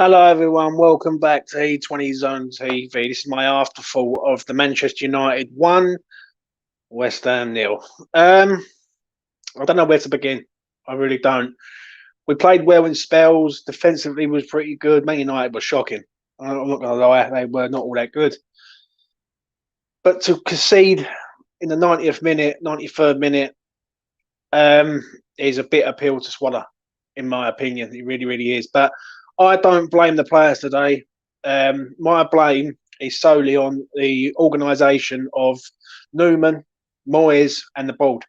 Hello, everyone. Welcome back to E20 Zone TV. This is my afterthought of the Manchester United 1, West Ham nil. I don't know where to begin. I really don't. We played well in spells. Defensively was pretty good. Man United was shocking. I'm not going to lie, they were not all that good. But to concede in the 90th minute, 93rd minute, is a bitter pill to swallow, in my opinion. It really, really is. But I don't blame the players today. My blame is solely on the organisation of Newman, Moyes, and the board.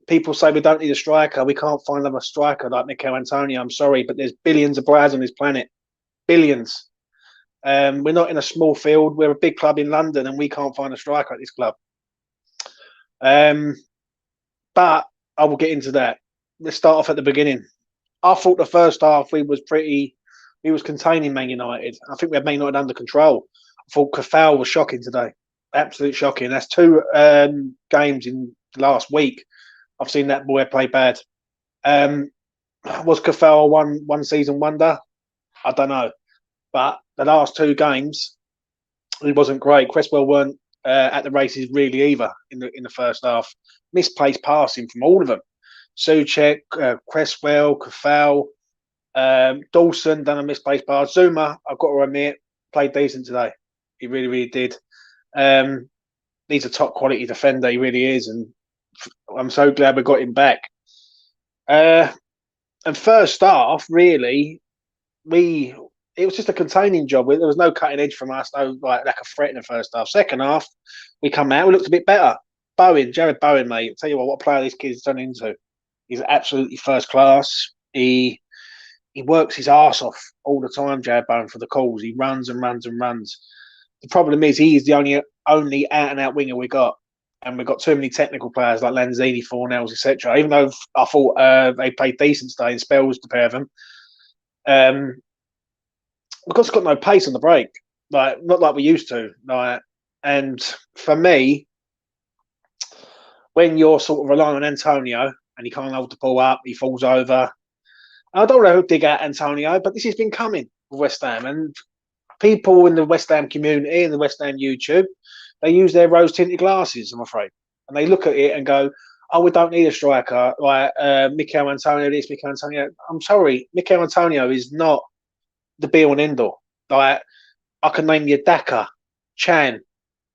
People say we don't need a striker. We can't find another striker like Mikel Antonio. I'm sorry, but there's billions of players on this planet. Billions. We're not in a small field. We're a big club in London, and we can't find a striker at this club. But I will get into that. Let's start off at the beginning. I thought the first half we was containing Man United. I think we had Man United under control. I thought Kafal was shocking today. Absolutely shocking. That's two games in the last week. I've seen that boy play bad. Was Kafal one season wonder? I don't know. But the last two games, he wasn't great. Cresswell weren't at the races really either in the first half. Misplaced passing from all of them. Souček, Cresswell, Kafal, Dawson done a misplaced pass. Zuma, I've got to admit, played decent today. He really, really did. He's a top quality defender. He really is, and I'm so glad we got him back. And first half, really, it was just a containing job. There was no cutting edge from us, no lack of threat in the first half. Second half, we come out, we looked a bit better. Jared Bowen, mate. I'll tell you what player this kid's turned into. He's absolutely first class. He works his arse off all the time, Jared Bowen, for the calls. He runs and runs and runs. The problem is he is the only out-and-out winger we got. And we've got too many technical players like Lanzini, Fornells, etc. Even though I thought they played decent today in spells, the pair of them. Because it's got no pace on the break. Not like we used to. And for me, when you're sort of relying on Antonio and he can't hold the ball up, he falls over. I don't want to dig out Antonio, but this has been coming with West Ham. And people in the West Ham community and the West Ham YouTube, they use their rose-tinted glasses, I'm afraid. And they look at it and go, oh, we don't need a striker. Like Mikel Antonio this, Mikel Antonio. I'm sorry, Mikel Antonio is not the be-all and end-all. Like, I can name you Daka, Chan,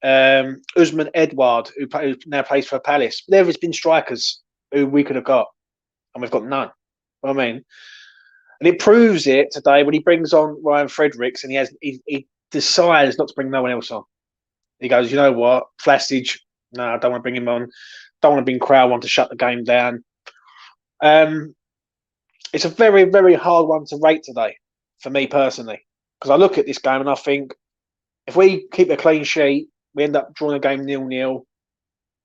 Usman Edward, who now plays for Palace. There has been strikers who we could have got, and we've got none. You know what I mean? And it proves it today when he brings on Ryan Fredericks and he decides not to bring no one else on. He goes, you know what, Flastage, no, I don't want to bring him on. Don't want to bring Crowell on to shut the game down. It's a very, very hard one to rate today for me personally, because I look at this game and I think if we keep a clean sheet, we end up drawing a game 0-0,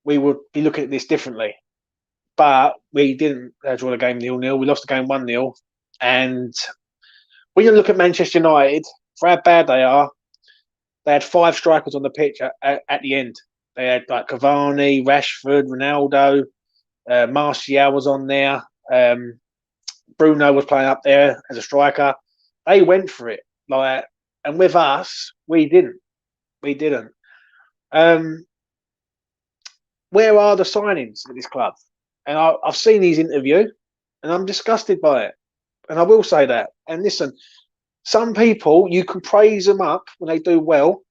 we would be looking at this differently. But we didn't draw the game 0-0. We lost the game 1-0. And when you look at Manchester United, for how bad they are, they had 5 strikers on the pitch at the end. They had like Cavani, Rashford, Ronaldo, Martial was on there. Bruno was playing up there as a striker. They went for it. And with us, we didn't. We didn't. Where are the signings at this club? And I've seen his interview, and I'm disgusted by it. And I will say that. And listen, some people, you can praise them up when they do well,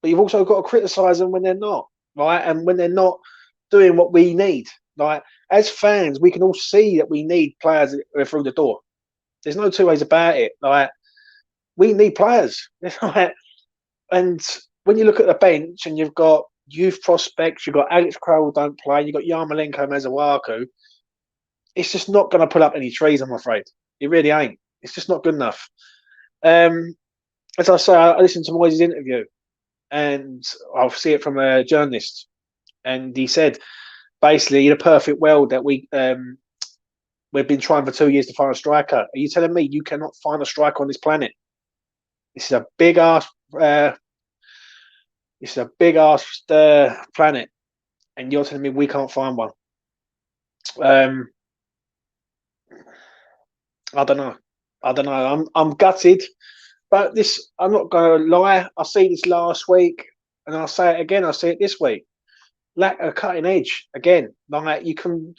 but you've also got to criticise them when they're not, right? And when they're not doing what we need. Like, as fans, we can all see that we need players through the door. There's no two ways about it. Like, we need players. And when you look at the bench and you've got youth prospects, you've got Alex Crowell don't play, you've got Yarmolenko Mazuaku, it's just not going to put up any trees, I'm afraid. It really ain't. It's just not good enough. As I say, I listened to Moyes' interview, and I'll see it from a journalist, and he said, basically, in a perfect world that we've been trying for 2 years to find a striker. Are you telling me you cannot find a striker on this planet? This is a big ass. It's a big ass planet, and you're telling me we can't find one. I don't know. I don't know. I'm gutted, but this I'm not going to lie. I see this last week, and I'll say it again. I'll say it this week. Lack of cutting edge again. Like you can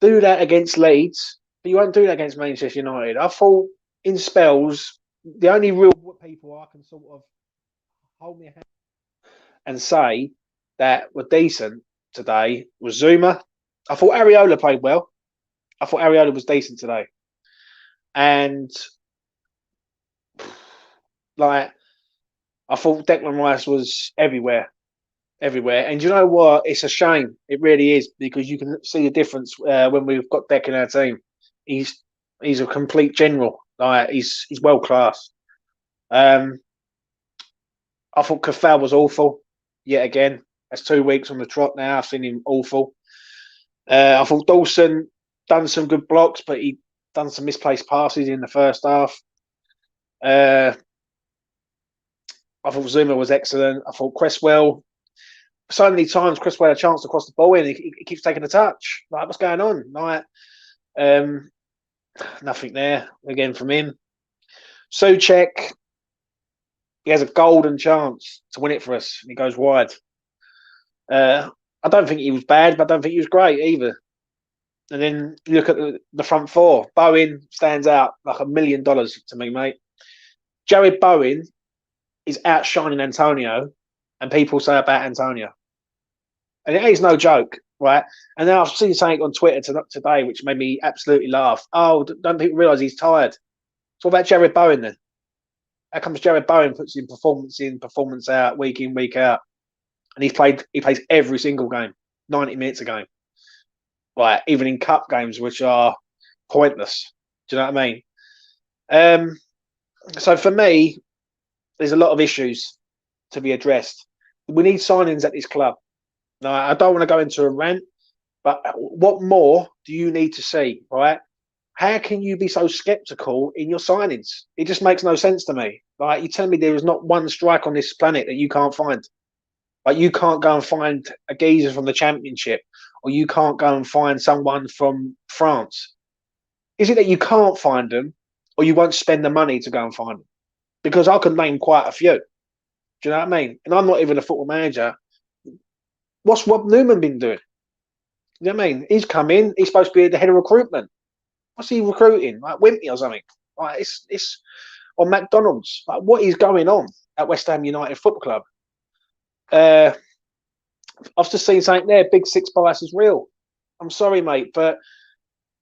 do that against Leeds, but you won't do that against Manchester United. I thought in spells the only real people I can sort of hold my hand and say that were decent today was Zuma. I thought Areola played well. I thought Areola was decent today, and like I thought Declan Rice was everywhere, everywhere. And you know what? It's a shame. It really is because you can see the difference when we've got Deck in our team. He's he's a complete general. Like he's world class. Um, I thought Kafal was awful yet again. That's 2 weeks on the trot now. I've seen him awful. I thought Dawson done some good blocks, but he done some misplaced passes in the first half. Uh, I thought Zuma was excellent. I thought Cresswell. So many times Cresswell had a chance to cross the ball in. He keeps taking a touch. Like what's going on? Like um, nothing there again from him. Souček, he has a golden chance to win it for us, and he goes wide. I don't think he was bad, but I don't think he was great either. And then you look at the front four. Bowen stands out like $1 million to me, mate. Jared Bowen is outshining Antonio, and people say about Antonio. And it is no joke, right? And then I've seen something on Twitter today which made me absolutely laugh. Oh, don't people realise he's tired? So what about Jared Bowen then? How comes Jared Bowen puts in, performance out, week in, week out? And he plays every single game, 90 minutes a game. Like, even in cup games, which are pointless. Do you know what I mean? So for me, there's a lot of issues to be addressed. We need signings at this club. Now, I don't want to go into a rant, but what more do you need to see, right? How can you be so sceptical in your signings? It just makes no sense to me. Like, you tell me there is not one strike on this planet that you can't find. Like, you can't go and find a geezer from the Championship, or you can't go and find someone from France. Is it that you can't find them, or you won't spend the money to go and find them? Because I could name quite a few. Do you know what I mean? And I'm not even a football manager. What's Rob Newman been doing? You know what I mean? He's come in. He's supposed to be the head of recruitment. What's he recruiting? Like Wimpy or something? Like it's or McDonald's. Like what is going on at West Ham United Football Club? I've just seen something there. Big Six bias is real. I'm sorry, mate, but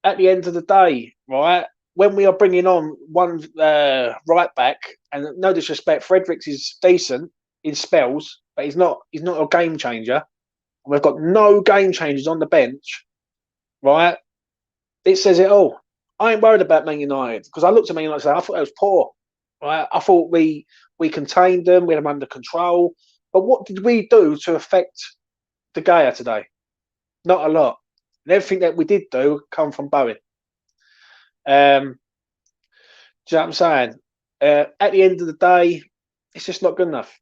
at the end of the day, right, when we are bringing on one right back, and no disrespect, Fredericks is decent in spells, but he's not a game changer. We've got no game changers on the bench, right? It says it all. I ain't worried about Man United because I looked at Man United and I thought it was poor, right? I thought we contained them, we had them under control. But what did we do to affect De Gea today? Not a lot. And everything that we did do come from Bowen. Do you know what I'm saying? At the end of the day, it's just not good enough.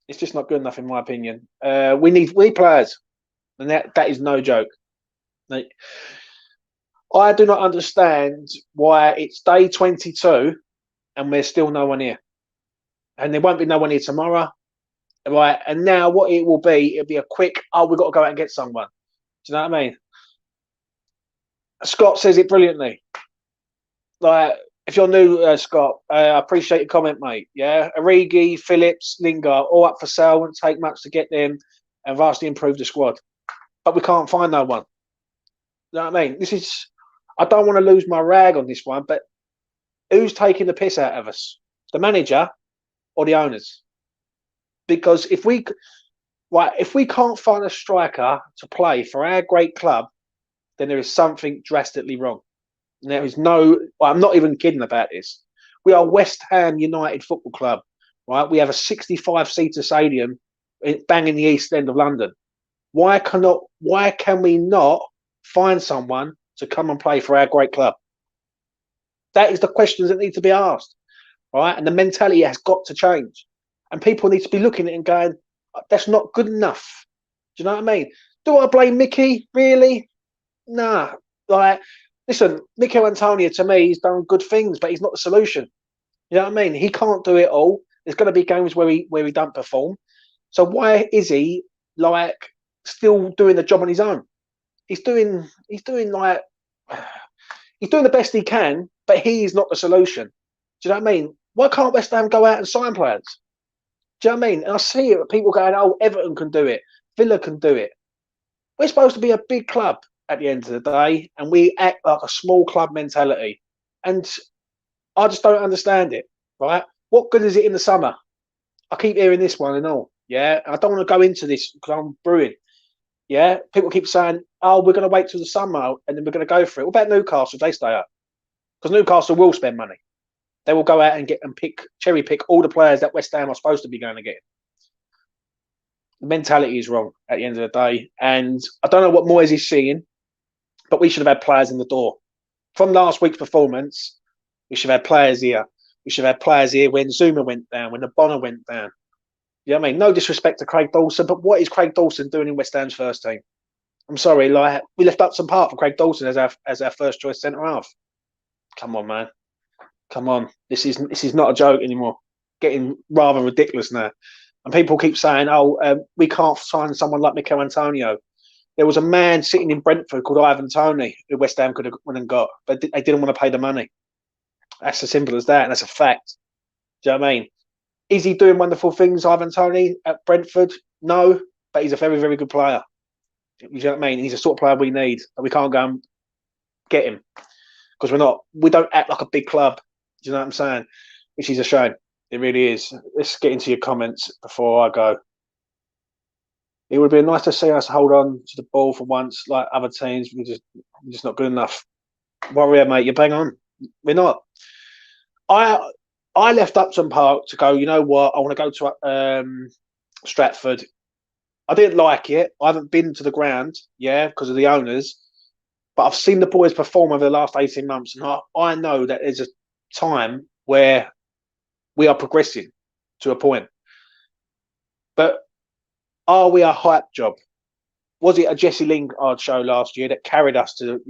It's just not good enough, in my opinion. We need players, and that is no joke. Like, I do not understand why it's day 22 and there's still no one here, and there won't be no one here tomorrow, right? And now what it will be, it'll be a quick. Oh, we've got to go out and get someone. Do you know what I mean? Scott says it brilliantly. Like, if you're new, Scott, I appreciate your comment, mate. Yeah, Origi, Phillips, Lingard, all up for sale. Wouldn't take much to get them, and vastly improve the squad. But we can't find no one. You know what I mean? This is. I don't want to lose my rag on this one, but who's taking the piss out of us? The manager or the owners? Because if we can't find a striker to play for our great club, then there is something drastically wrong. And there is no. Well, I'm not even kidding about this. We are West Ham United Football Club, right? We have a 65-seater stadium, bang in the East End of London. Why can we not find someone to come and play for our great club? That is the questions that need to be asked, right? And the mentality has got to change. And people need to be looking at it and going, that's not good enough. Do you know what I mean? Do I blame Mickey? Really? Nah. Like, Listen, Mikel Antonio, to me, he's done good things, but he's not the solution. You know what I mean? He can't do it all. There's going to be games where he don't perform. So why is he like still doing the job on his own? He's doing like he's doing the best he can, but he is not the solution. Do you know what I mean? Why can't West Ham go out and sign players? Do you know what I mean? And I see it, people going, "Oh, Everton can do it, Villa can do it." We're supposed to be a big club at the end of the day, and we act like a small club mentality. And I just don't understand it. Right? What good is it in the summer? I keep hearing this one and all. Yeah, I don't want to go into this because I'm brewing. Yeah, people keep saying, "Oh, we're going to wait till the summer and then we're going to go for it." What about Newcastle? They stay up because Newcastle will spend money. They will go out and get and cherry pick all the players that West Ham are supposed to be going to get. The mentality is wrong at the end of the day, and I don't know what Moyes is seeing, but we should have had players in the door from last week's performance. We should have had players here. We should have had players here when Zuma went down, when the Bonner went down. You know what I mean? No disrespect to Craig Dawson, but what is Craig Dawson doing in West Ham's first team? I'm sorry, like we left Upton Park for Craig Dawson as our first choice centre half. Come on, man. Come on. This is not a joke anymore. Getting rather ridiculous now. And people keep saying, "Oh, we can't sign someone like Mikel Antonio." There was a man sitting in Brentford called Ivan Toney who West Ham could have went and got, but they didn't want to pay the money. That's as simple as that, and that's a fact. Do you know what I mean? Is he doing wonderful things, Ivan Toney, at Brentford? No, but he's a very, very good player. You know what I mean? He's the sort of player we need, and we can't go and get him because we don't act like a big club. Do you know what I'm saying? Which is a shame. It really is. Let's get into your comments before I go. It would be nice to see us hold on to the ball for once, like other teams. We're just not good enough. Warrior, mate, you bang on. We're not. I left Upton Park to go. You know what? I want to go to Stratford. I didn't like it. I haven't been to the ground, yeah, because of the owners. But I've seen the boys perform over the last 18 months, and I know that there's a time where we are progressing to a point. But are we a hype job? Was it a Jesse Lingard show last year that carried us to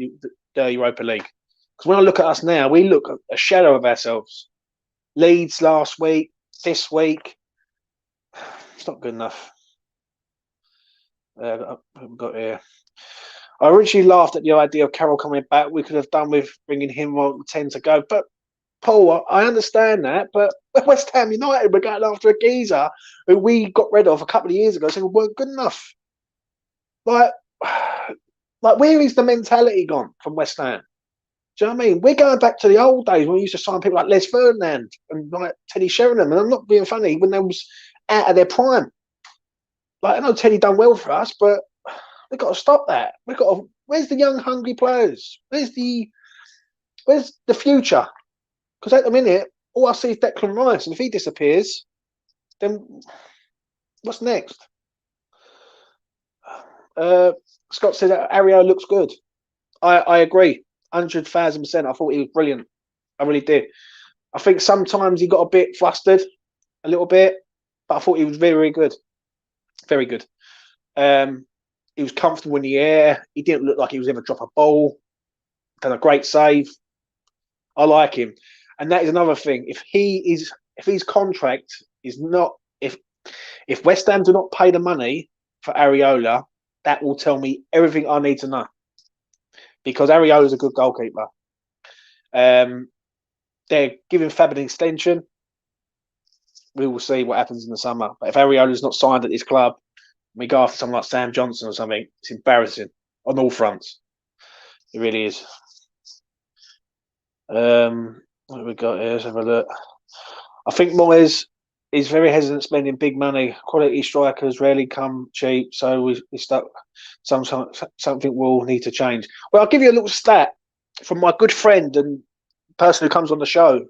the Europa League? Because when I look at us now, we look a shadow of ourselves. Leeds last week, this week, it's not good enough. We've got here. I originally laughed at the idea of Carroll coming back. We could have done with bringing him on 10 to go. But, Paul, I understand that. But West Ham United, we're going after a geezer who we got rid of a couple of years ago, saying we weren't good enough. Like, where is the mentality gone from West Ham? Do you know what I mean? We're going back to the old days when we used to sign people like Les Ferdinand and like Teddy Sheringham. And I'm not being funny, when they was out of their prime. Like, I know Teddy done well for us, but we've got to stop that. Where's the young, hungry players? Where's the future? Because at the minute, all I see is Declan Rice, and if he disappears, then what's next? Scott said that Ario looks good. I agree, 100,000%. I thought he was brilliant. I really did. I think sometimes he got a bit flustered, a little bit, but I thought he was very, very good. Very good. He was comfortable in the air. He didn't look like he was ever drop a ball. Done a great save. I like him, and that is another thing. If his contract is not, if West Ham do not pay the money for Areola, that will tell me everything I need to know. Because Areola is a good goalkeeper. They're giving Fab an extension. We will see what happens in the summer. But if Areola is not signed at this club, we go after someone like Sam Johnson or something, it's embarrassing on all fronts. It really is. What have we got here? Let's have a look. I think Moyes is very hesitant spending big money. Quality strikers rarely come cheap, so we stuck. Something will need to change. Well, I'll give you a little stat from my good friend and person who comes on the show,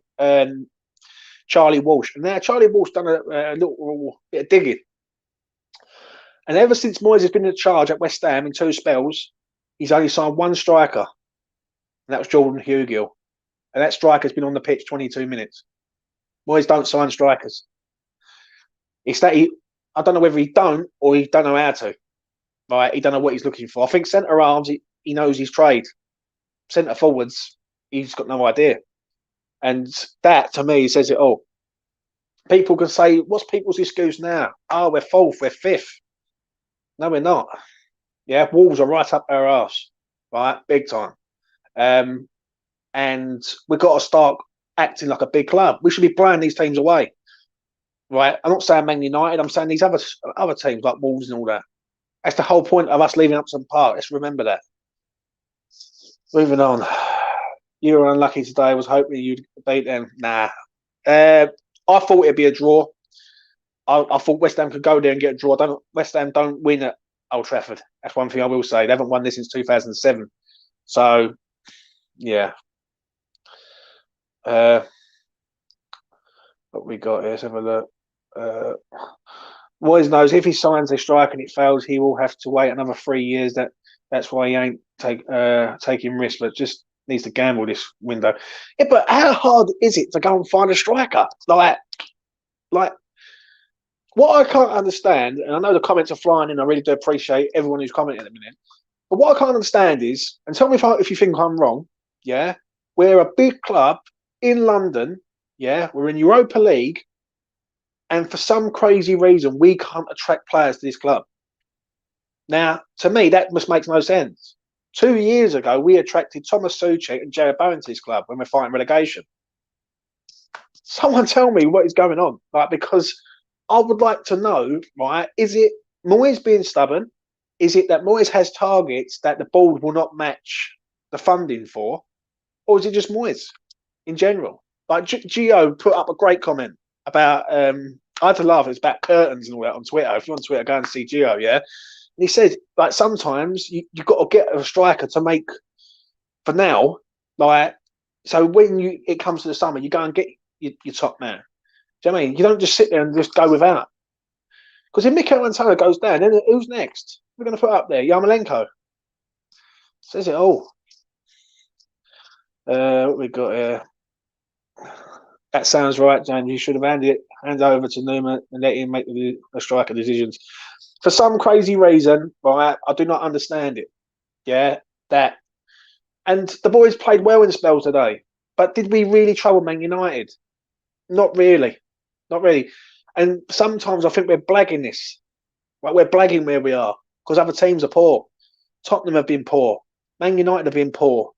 Charlie Walsh. And now Charlie Walsh done a little bit of digging. And ever since Moyes has been in charge at West Ham in 2 spells, he's only signed 1 striker. And that was Jordan Hugill. And that striker's been on the pitch 22 minutes. Moyes don't sign strikers. It's that I don't know whether he don't or he don't know how to. Right? He don't know what he's looking for. I think centre halves, he knows his trade. centre forwards, he's got no idea. And that, to me, says it all. People can say, what's people's excuse now? Oh, we're fourth, we're fifth. No, we're not. Yeah, Wolves are right up our arse, right? Big time. And we've got to start acting like a big club. We should be blowing these teams away, right? I'm not saying Man United. I'm saying these other teams like Wolves and all that. That's the whole point of us leaving Upton Park. Let's remember that. Moving on. You were unlucky today. I was hoping you'd beat them. Nah. I thought it'd be a draw. I thought West Ham could go there and get a draw. West Ham don't win at Old Trafford. That's one thing I will say. They haven't won this since 2007. So, yeah. What we got here? Let's have a look. Moyes knows if he signs a strike and it fails, he will have to wait another 3 years. That's why he ain't taking risks, but just needs to gamble this window. Yeah, but how hard is it to go and find a striker? Like what I can't understand, and I know the comments are flying in. I really do appreciate everyone who's commenting at the minute. But what I can't understand is, and tell me if you think I'm wrong. Yeah, we're a big club in London. Yeah, we're in Europa League. And for some crazy reason, we can't attract players to this club. Now, to me, that just makes no sense. 2 years ago, we attracted Thomas Suchek and Jared Bowen to this club when we're fighting relegation. Someone tell me what is going on. Because I would like to know, right, is it Moyes being stubborn? Is it that Moyes has targets that the board will not match the funding for? Or is it just Moyes in general? Like Gio put up a great comment about I had to laugh. It's about curtains and all that on Twitter. If you're on Twitter, go and see Gio. Yeah, and he said like sometimes you've got to get a striker to make for now. Like so when it comes to the summer, you go and get your top man. Do you know what I mean? You don't just sit there and just go without. Because if Mikel Antonio goes down, then who's next? We're going to put up there Yarmolenko. Says it all. What we got here? That sounds right, James. You should have handed over to Newman and let him make the striker decisions. For some crazy reason, right, I do not understand it. Yeah, that. And the boys played well in spells today. But did we really trouble Man United? Not really. Not really. And sometimes I think we're blagging this. Right, we're blagging where we are because other teams are poor. Tottenham have been poor. Man United have been poor.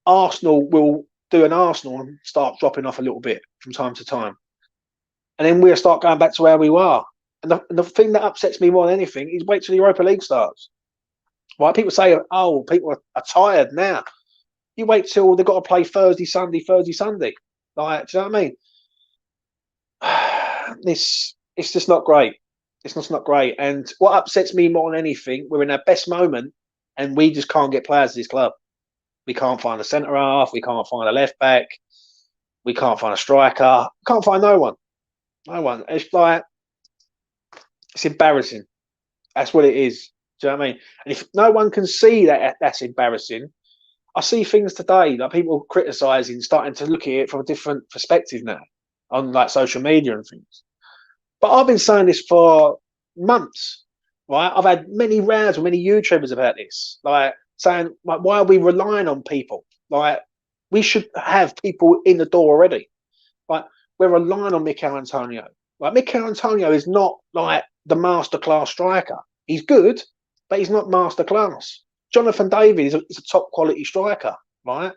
Arsenal will do an Arsenal and start dropping off a little bit from time to time. And then we'll start going back to where we were. And the thing that upsets me more than anything is wait till the Europa League starts. Right? People say, oh, people are tired now. You wait till they've got to play Thursday, Sunday. Like, do you know what I mean? It's just not great. It's just not great. And what upsets me more than anything, we're in our best moment and we just can't get players to this club. We can't find a centre half. We can't find a left back. We can't find a striker. We can't find no one. No one. It's like, it's embarrassing. That's what it is. Do you know what I mean? And if no one can see that that's embarrassing, I see things today, like people criticising, starting to look at it from a different perspective now on like social media and things. But I've been saying this for months, right? I've had many rounds with many YouTubers about this, like saying, like, why are we relying on people? Like, we should have people in the door already. Like, we're relying on Mikel Antonio. Like, Mikel Antonio is not like the masterclass striker. He's good, but he's not masterclass. Jonathan David is a top quality striker, right?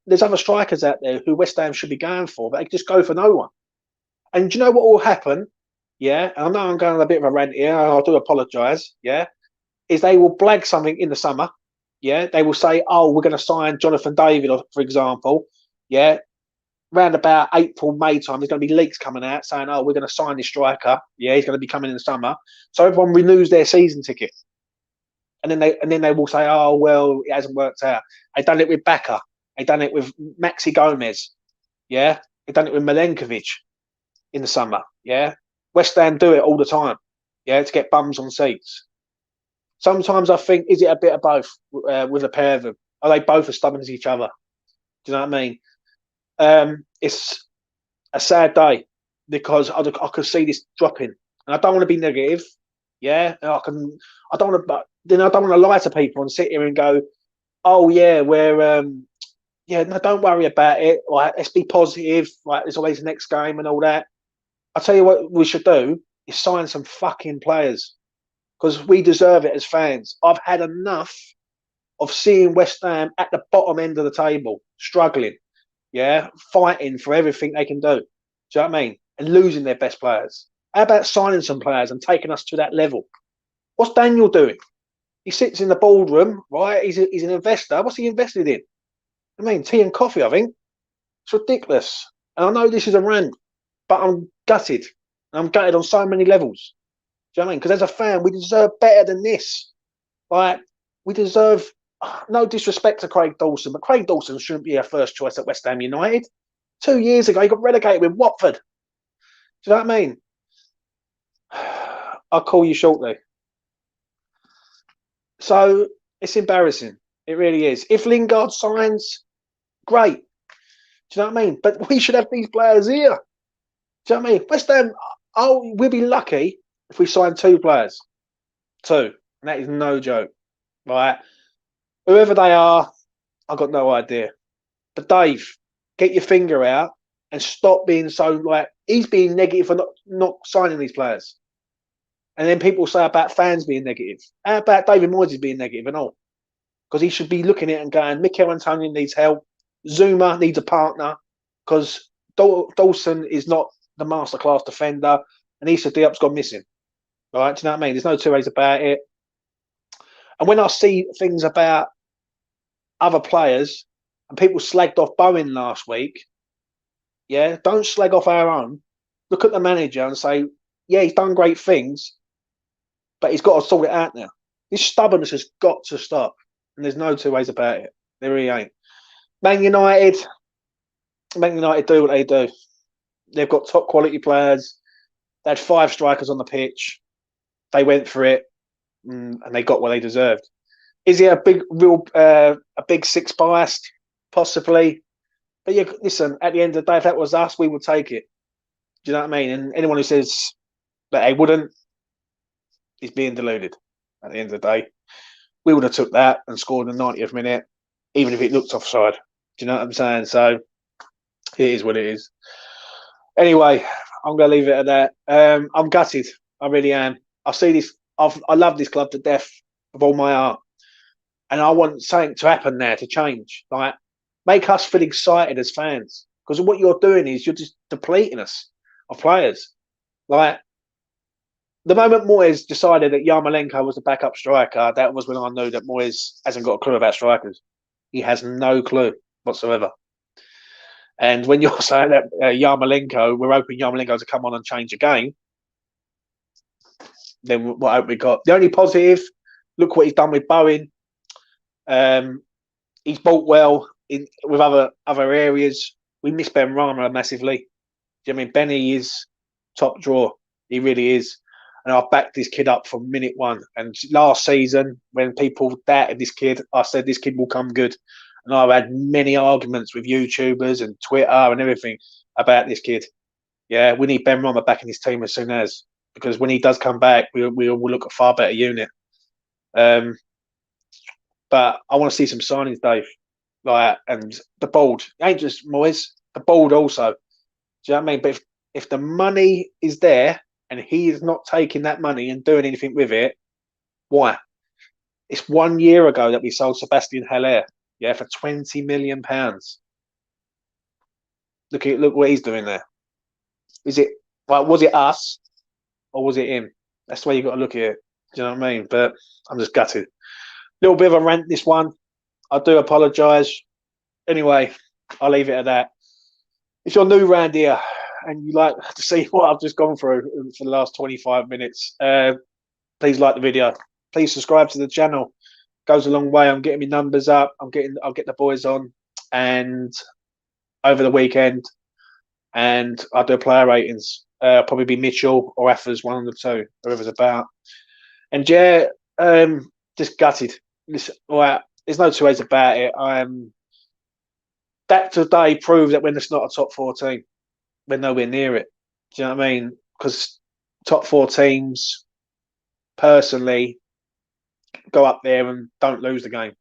There's other strikers out there who West Ham should be going for, but they just go for no one. And do you know what will happen? Yeah, and I know I'm going on a bit of a rant here. I do apologise. Yeah, is they will blag something in the summer. Yeah, they will say, "Oh, we're going to sign Jonathan David," for example. Yeah, round about April, May time, there's going to be leaks coming out saying, "Oh, we're going to sign this striker. Yeah, he's going to be coming in the summer." So everyone renews their season ticket, and then they will say, "Oh, well, it hasn't worked out." They done it with Baka. They done it with Maxi Gomez. Yeah, they done it with Milenkovic in the summer. Yeah, West Ham do it all the time. Yeah, to get bums on seats. Sometimes I think, is it a bit of both with a pair of them? Are they both as stubborn as each other? Do you know what I mean? It's a sad day because I could see this dropping, and I don't want to be negative. Yeah, I don't want to lie to people and sit here and go, oh yeah, we're yeah, no, don't worry about it. Like, let's be positive. Like, there's always the next game and all that. I tell you what, we should do is sign some fucking players because we deserve it as fans. I've had enough of seeing West Ham at the bottom end of the table, struggling, yeah, fighting for everything they can do. Do you know what I mean? And losing their best players. How about signing some players and taking us to that level? What's Daniel doing? He sits in the boardroom, right? He's an investor. What's he invested in? I mean, tea and coffee, I think. It's ridiculous. And I know this is a rant, but I'm gutted. I'm gutted on so many levels. Do you know what I mean? Because as a fan, we deserve better than this. Like, we deserve, no disrespect to Craig Dawson, but Craig Dawson shouldn't be our first choice at West Ham United. 2 years ago, he got relegated with Watford. Do you know what I mean? I'll call you shortly. So it's embarrassing. It really is. If Lingard signs, great. Do you know what I mean? But we should have these players here. Do you know what I mean? West Ham, oh, we'll be lucky if we sign two players. Two. And that is no joke. Right? Whoever they are, I've got no idea. But Dave, get your finger out and stop being so like he's being negative for not signing these players. And then people say about fans being negative. How about David Moyes is being negative and all? Because he should be looking at it and going, Mikel Antonio needs help. Zuma needs a partner because Dawson is not the masterclass defender and Issa Diop's gone missing. Right? Do you know what I mean? There's no two ways about it. And when I see things about other players and people slagged off Bowen last week, yeah, don't slag off our own. Look at the manager and say, yeah, he's done great things, but he's got to sort it out now. This stubbornness has got to stop. And there's no two ways about it. There really ain't. Man United do what they do. They've got top quality players. They had 5 strikers on the pitch. They went for it, and they got what they deserved. Is he a big six biased? Possibly. But yeah, listen, at the end of the day, if that was us, we would take it. Do you know what I mean? And anyone who says that they wouldn't is being deluded at the end of the day. We would have took that and scored in the 90th minute, even if it looked offside. Do you know what I'm saying? So it is what it is. Anyway, I'm going to leave it at that. I'm gutted. I really am. I see this. I love this club to death with all my heart. And I want something to happen there to change. Like, make us feel excited as fans. Because what you're doing is you're just depleting us of players. Like, the moment Moyes decided that Yarmolenko was the backup striker, that was when I knew that Moyes hasn't got a clue about strikers. He has no clue whatsoever. And when you're saying that Yarmolenko, we're hoping Yarmolenko to come on and change the game, then what hope we got? The only positive, look what he's done with Bowen. He's bought well with other areas. We miss Ben Rama massively. Do you know what I mean? Benny is top draw. He really is. And I've backed this kid up from minute one. And last season, when people doubted this kid, I said this kid will come good. And I've had many arguments with YouTubers and Twitter and everything about this kid. Yeah, we need Ben Rama back in his team as soon as. Because when he does come back, we will look a far better unit. But I want to see some signings, Dave. Like, and the board. It ain't just Moyes. The board also. Do you know what I mean? But if the money is there and he is not taking that money and doing anything with it, why? It's 1 year ago that we sold Sebastian Haller, yeah, for £20 million. Look what he's doing there. Is it like, was it us or was it him? That's the way you got to look at it. Do you know what I mean? But I'm just gutted. Little bit of a rant, this one. I do apologise. Anyway, I'll leave it at that. If you're new round here and you like to see what I've just gone through for the last 25 minutes, please like the video. Please subscribe to the channel. Goes a long way. I'm getting my numbers up. I'll get the boys on, and over the weekend, and I'll do player ratings. Probably be Mitchell or Effers, one of the two, whoever's about. And yeah, just gutted. Listen, well, there's no two ways about it. That today proved that when it's not a top 4 team, we're nowhere near it. Do you know what I mean? Because top 4 teams, personally, go up there and don't lose the game.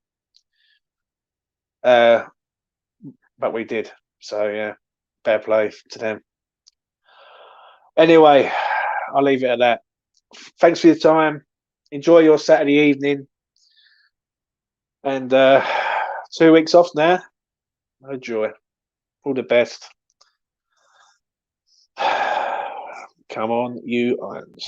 But we did. So yeah, fair play to them. Anyway, I'll leave it at that. Thanks for your time. Enjoy your Saturday evening. And 2 weeks off now. No joy. All the best. Come on, you Irons.